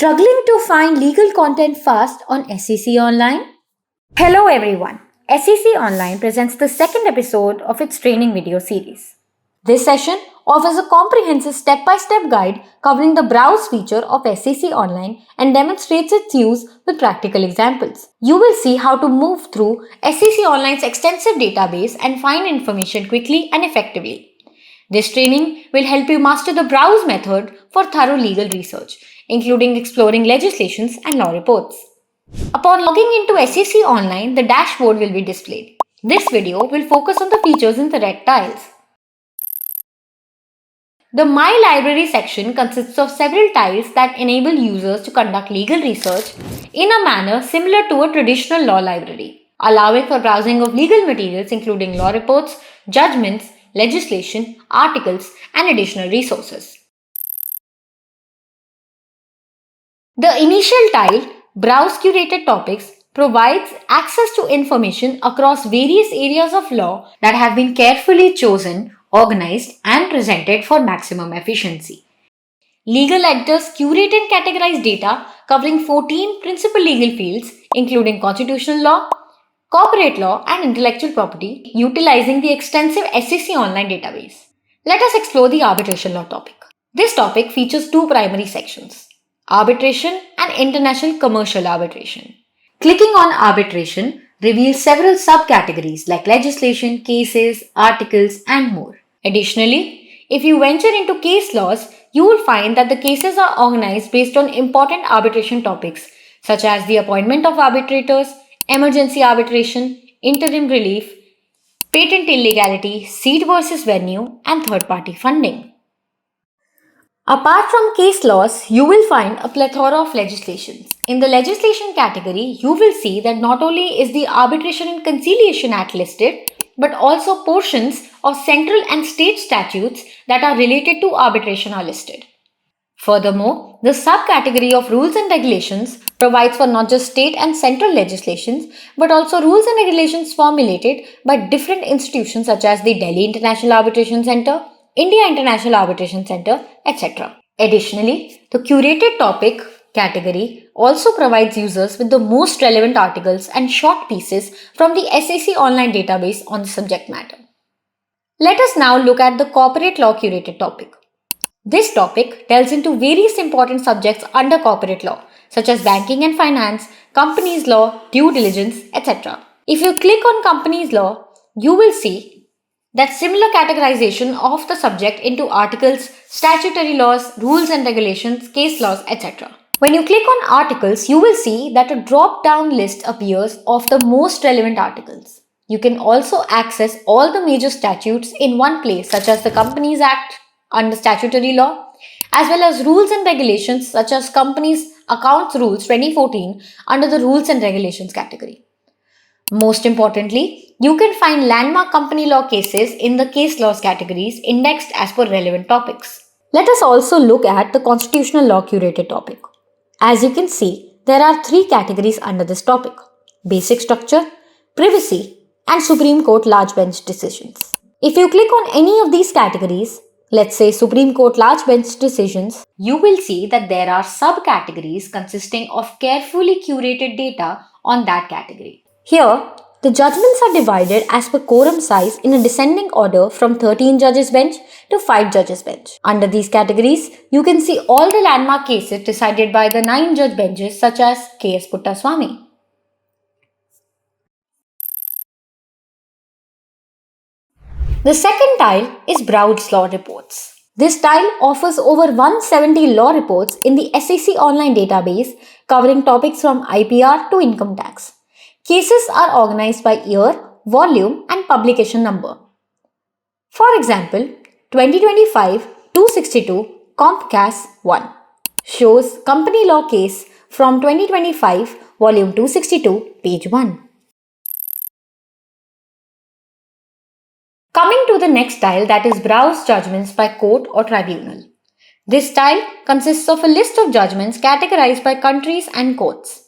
Struggling to find legal content fast on SEC Online? Hello everyone. SEC Online presents the second episode of its training video series. This session offers a comprehensive step-by-step guide covering the browse feature of SEC Online and demonstrates its use with practical examples. You will see how to move through SEC Online's extensive database and find information quickly and effectively. This training will help you master the browse method for thorough legal research, including exploring legislations and law reports. Upon logging into SEC Online, the dashboard will be displayed. This video will focus on the features in the red tiles. The My Library section consists of several tiles that enable users to conduct legal research in a manner similar to a traditional law library, allowing for browsing of legal materials including law reports, judgments, legislation, articles, and additional resources. The initial tile, Browse Curated Topics, provides access to information across various areas of law that have been carefully chosen, organized, and presented for maximum efficiency. Legal editors curate and categorize data covering 14 principal legal fields, including constitutional law, corporate law, and intellectual property, utilizing the extensive SEC Online database. Let us explore the arbitration law topic. This topic features two primary sections: arbitration and international commercial arbitration. Clicking on arbitration reveals several subcategories like legislation, cases, articles, and more. Additionally, if you venture into case laws, you will find that the cases are organized based on important arbitration topics such as the appointment of arbitrators, emergency arbitration, interim relief, patent illegality, seat versus venue, and third-party funding. Apart from case laws, you will find a plethora of legislations. In the legislation category, you will see that not only is the Arbitration and Conciliation Act listed, but also portions of central and state statutes that are related to arbitration are listed. Furthermore, the subcategory of rules and regulations provides for not just state and central legislations, but also rules and regulations formulated by different institutions such as the Delhi International Arbitration Center, India International Arbitration Center, etc. Additionally, the curated topic category also provides users with the most relevant articles and short pieces from the SEC Online database on the subject matter. Let us now look at the corporate law curated topic. This topic delves into various important subjects under corporate law, such as banking and finance, companies law, due diligence, etc. If you click on companies law, you will see that similar categorization of the subject into articles, statutory laws, rules and regulations, case laws, etc. When you click on articles, you will see that a drop-down list appears of the most relevant articles. You can also access all the major statutes in one place, such as the Companies Act under statutory law, as well as rules and regulations such as Companies Accounts Rules 2014 under the Rules and Regulations category. Most importantly, you can find landmark company law cases in the case laws categories indexed as per relevant topics. Let us also look at the constitutional law curated topic. As you can see, there are three categories under this topic: basic structure, privacy, and Supreme Court large bench decisions. If you click on any of these categories, let's say Supreme Court large bench decisions, you will see that there are subcategories consisting of carefully curated data on that category. Here, the judgments are divided as per quorum size in a descending order from 13 judges bench to 5 judges bench. Under these categories, you can see all the landmark cases decided by the 9 judge benches such as K.S. Puttaswamy. The second tile is Browse Law Reports. This tile offers over 170 law reports in the SEC Online database covering topics from IPR to income tax. Cases are organized by year, volume, and publication number. For example, 2025-262 CompCas 1 shows company law case from 2025, volume 262, page 1. Coming to the next tile, that is Browse Judgments by Court or Tribunal. This tile consists of a list of judgments categorized by countries and courts.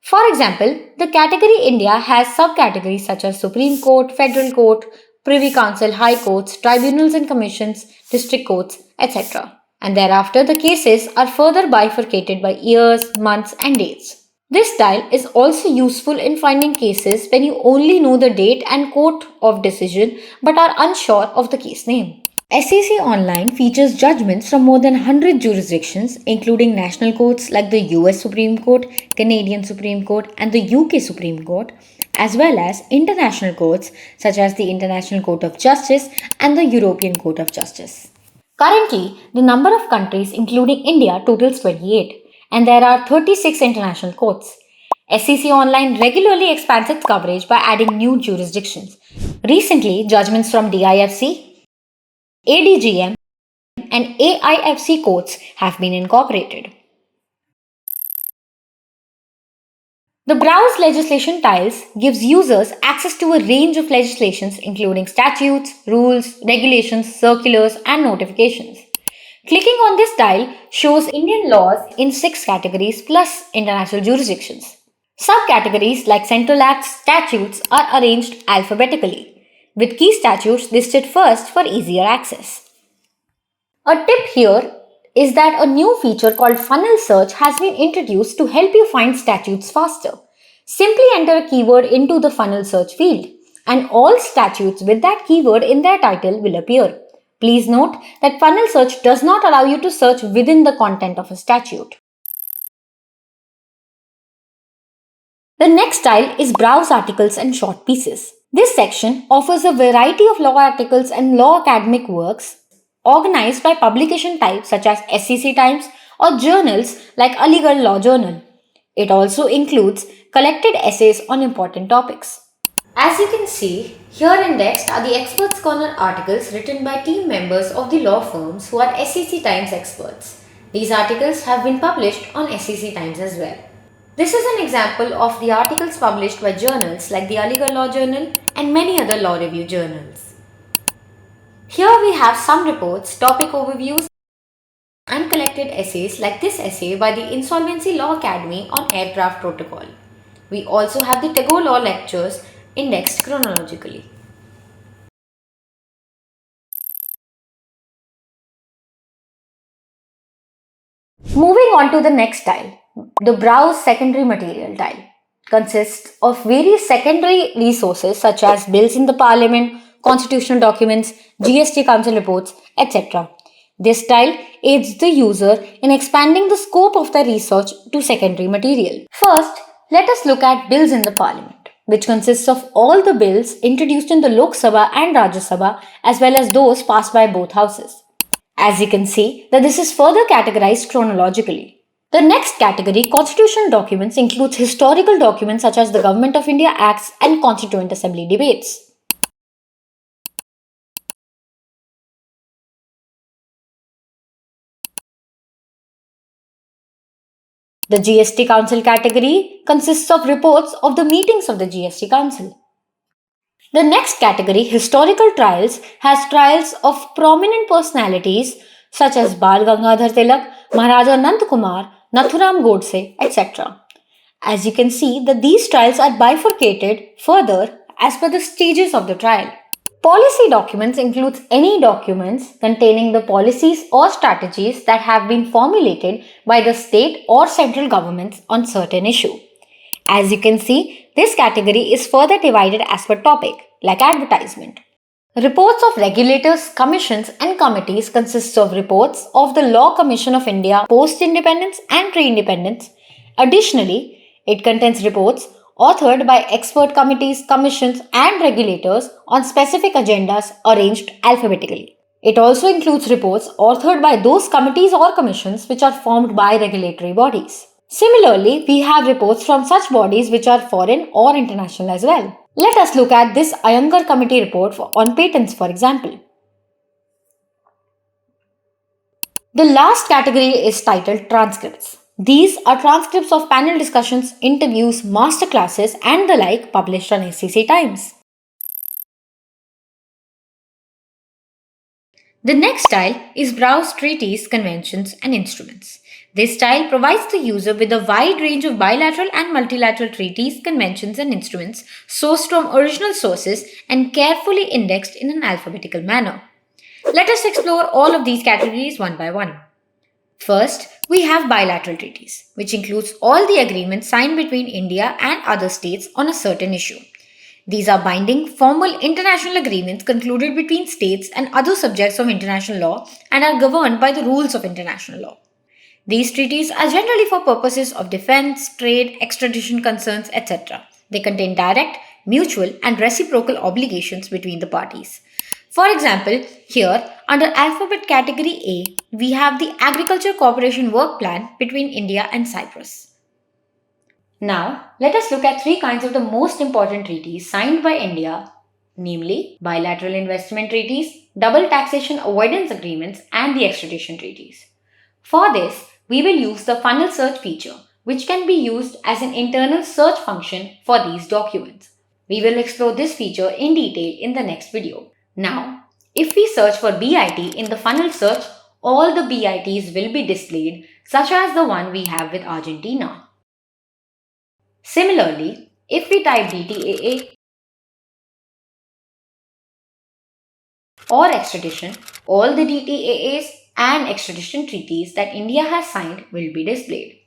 For example, the category India has subcategories such as Supreme Court, Federal Court, Privy Council, High Courts, Tribunals and Commissions, District Courts, etc. and thereafter the cases are further bifurcated by years, months, and dates. This style is also useful in finding cases when you only know the date and court of decision but are unsure of the case name. SEC Online features judgments from more than 100 jurisdictions, including national courts like the US Supreme Court, Canadian Supreme Court, and the UK Supreme Court, as well as international courts such as the International Court of Justice and the European Court of Justice. Currently, the number of countries, including India, totals 28, and there are 36 international courts. SEC Online regularly expands its coverage by adding new jurisdictions. Recently, judgments from DIFC, ADGM, and AIFC courts have been incorporated. The Browse Legislation tiles gives users access to a range of legislations including statutes, rules, regulations, circulars, and notifications. Clicking on this tile shows Indian laws in 6 categories plus international jurisdictions. Subcategories like Central Acts statutes are arranged alphabetically, with key statutes listed first for easier access. A tip here is that a new feature called funnel search has been introduced to help you find statutes faster. Simply enter a keyword into the funnel search field, and all statutes with that keyword in their title will appear. Please note that funnel search does not allow you to search within the content of a statute. The next style is Browse Articles and Short Pieces. This section offers a variety of law articles and law academic works organized by publication types such as SEC Times or journals like Aligarh Law Journal. It also includes collected essays on important topics. As you can see, here indexed are the Experts Corner articles written by team members of the law firms who are SEC Times experts. These articles have been published on SEC Times as well. This is an example of the articles published by journals like the Aligarh Law Journal and many other law review journals. Here we have some reports, topic overviews, and collected essays like this essay by the Insolvency Law Academy on aircraft protocol. We also have the Tagore Law lectures indexed chronologically. Moving on to the next tile, the Browse Secondary Material tile consists of various secondary resources such as bills in the Parliament, constitutional documents, GST Council reports, etc. This tile aids the user in expanding the scope of their research to secondary material. First, let us look at bills in the Parliament, which consists of all the bills introduced in the Lok Sabha and Rajya Sabha as well as those passed by both houses. As you can see, that this is further categorized chronologically. The next category, constitutional documents, includes historical documents such as the Government of India Acts and Constituent Assembly debates. The GST Council category consists of reports of the meetings of the GST Council. The next category, historical trials, has trials of prominent personalities such as Bal Gangadhar Tilak, Maharaja Nand Kumar, Nathuram Godse, etc. As you can see that these trials are bifurcated further as per the stages of the trial. Policy documents includes any documents containing the policies or strategies that have been formulated by the state or central governments on certain issue. As you can see, this category is further divided as per topic, like advertisement. Reports of regulators, commissions and committees consists of reports of the Law Commission of India post-independence and pre-independence. Additionally, it contains reports authored by expert committees, commissions and regulators on specific agendas arranged alphabetically. It also includes reports authored by those committees or commissions which are formed by regulatory bodies. Similarly, we have reports from such bodies which are foreign or international as well. Let us look at this Iyengar Committee report on patents, for example. The last category is titled transcripts. These are transcripts of panel discussions, interviews, masterclasses and the like published on SEC Times. The next style is Browse Treaties, Conventions and Instruments. This style provides the user with a wide range of bilateral and multilateral treaties, conventions and instruments sourced from original sources and carefully indexed in an alphabetical manner. Let us explore all of these categories one by one. First, we have bilateral treaties, which includes all the agreements signed between India and other states on a certain issue. These are binding, formal international agreements concluded between states and other subjects of international law and are governed by the rules of international law. These treaties are generally for purposes of defense, trade, extradition concerns, etc. They contain direct, mutual, and reciprocal obligations between the parties. For example, here under alphabet category A, we have the Agriculture Cooperation Work Plan between India and Cyprus. Now, let us look at three kinds of the most important treaties signed by India, namely bilateral investment treaties, double taxation avoidance agreements, and the extradition treaties. For this, we will use the funnel search feature, which can be used as an internal search function for these documents. We will explore this feature in detail in the next video. Now, if we search for BIT in the funnel search, all the BITs will be displayed, such as the one we have with Argentina. Similarly, if we type DTAA or extradition, all the DTAAs and extradition treaties that India has signed will be displayed.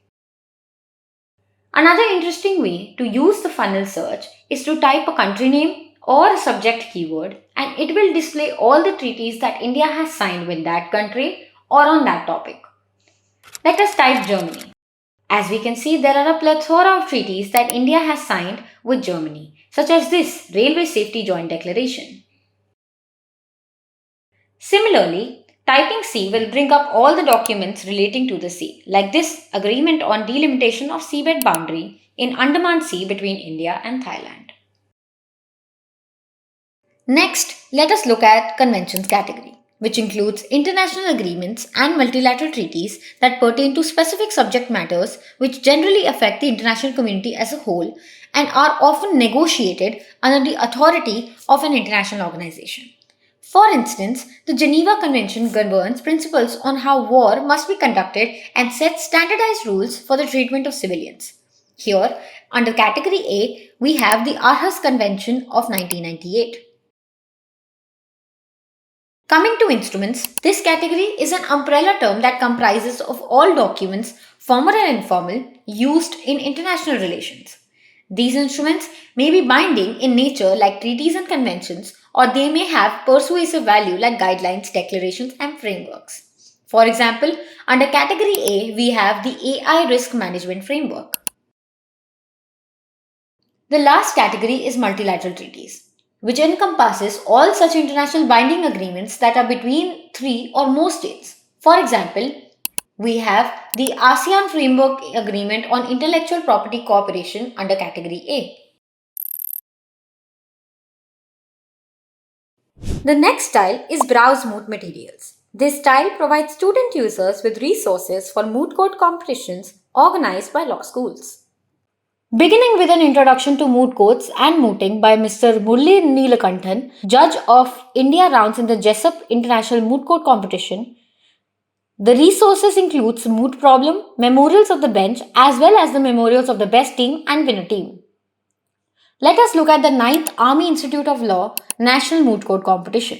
Another interesting way to use the funnel search is to type a country name or a subject keyword, and it will display all the treaties that India has signed with that country or on that topic. Let us type Germany. As we can see, there are a plethora of treaties that India has signed with Germany, such as this Railway Safety Joint Declaration. Similarly, typing C will bring up all the documents relating to the sea, like this Agreement on Delimitation of Seabed Boundary in Andaman Sea between India and Thailand. Next, let us look at Conventions category, which includes international agreements and multilateral treaties that pertain to specific subject matters which generally affect the international community as a whole and are often negotiated under the authority of an international organization. For instance, the Geneva Convention governs principles on how war must be conducted and sets standardized rules for the treatment of civilians. Here, under category A, we have the Aarhus Convention of 1998. Coming to instruments, this category is an umbrella term that comprises of all documents, formal and informal, used in international relations. These instruments may be binding in nature like treaties and conventions, or they may have persuasive value like guidelines, declarations, and frameworks. For example, under category A, we have the AI Risk Management Framework. The last category is multilateral treaties, which encompasses all such international binding agreements that are between three or more states. For example, we have the ASEAN Framework Agreement on Intellectual Property Cooperation under category A. The next style is Browse Moot Materials. This style provides student users with resources for moot court competitions organized by law schools. Beginning with an introduction to moot courts and mooting by Mr. Murli Neelakanthan, judge of India rounds in the Jessup International Moot Court Competition. The resources includes moot problem, memorials of the bench, as well as the memorials of the best team and winner team. Let us look at the 9th Army Institute of Law National Moot Court Competition.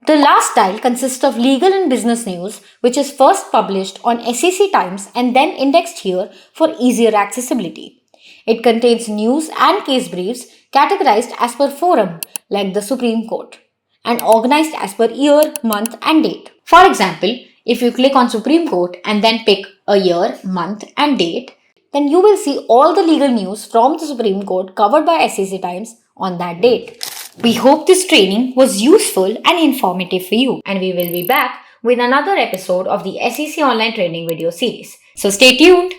The last style consists of legal and business news, which is first published on SEC Times and then indexed here for easier accessibility. It contains news and case briefs categorized as per forum, like the Supreme Court, and organized as per year, month, and date. For example, if you click on Supreme Court and then pick a year, month, and date, then you will see all the legal news from the Supreme Court covered by SEC Times on that date. We hope this training was useful and informative for you, and we will be back with another episode of the SEC Online Training video series. So stay tuned.